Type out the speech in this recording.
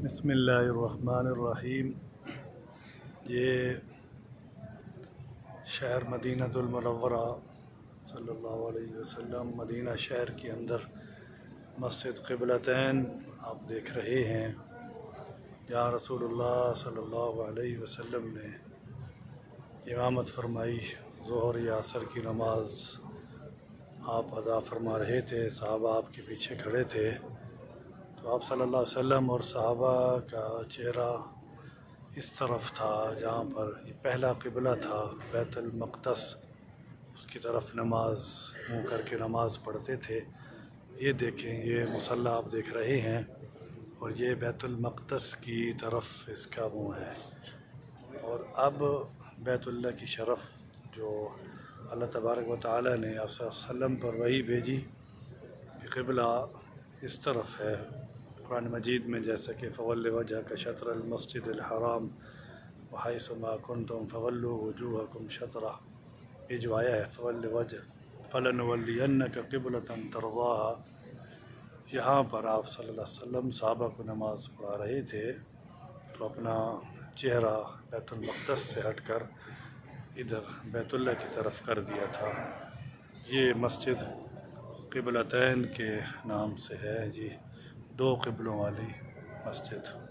بسم اللہ الرحمن الرحیم۔ یہ شہر مدینہ المنورہ صلی اللہ علیہ وسلم، مدینہ شہر کے اندر مسجد قبلتین آپ دیکھ رہے ہیں، جہاں رسول اللہ صلی اللہ علیہ وسلم نے امامت فرمائی۔ ظہر یا عصر کی نماز آپ ادا فرما رہے تھے، صحابہ آپ کے پیچھے کھڑے تھے، تو آپ صلی اللہ علیہ وسلم اور صحابہ کا چہرہ اس طرف تھا جہاں پر یہ پہلا قبلہ تھا، بیت المقدس، اس کی طرف نماز منہ کر کے نماز پڑھتے تھے۔ یہ دیکھیں، یہ مصلی آپ دیکھ رہے ہیں اور یہ بیت المقدس کی طرف اس کا منہ ہے۔ اور اب بیت اللہ کی شرف جو اللہ تبارک و تعالی نے آپ صلی اللہ علیہ وسلم پر وحی بھیجی کہ قبلہ اس طرف ہے۔ قرآن مجید میں جیسا کہ فَوَلِّ وَجْهَكَ شَطْرَ الْمَسْجِدِ الْحَرَامِ وَحَيْثُ مَا كُنْتُمْ فَوَلُّوا وُجُوهَكُمْ شَطْرَهُ، یہ جو آیا ہے فَوَلِّ وَجْهَكَ فَلَنُوَلِّيَنَّكَ قِبْلَةً تَرْضَاهَا، یہاں پر آپ صلی اللہ علیہ وسلم صحابہ کو نماز پڑھا رہے تھے تو اپنا چہرہ بیت المقدس سے ہٹ کر ادھر بیت اللہ کی طرف کر دیا تھا۔ یہ مسجد قبلتین کے نام سے ہے جی، دو قبلوں والی مسجد۔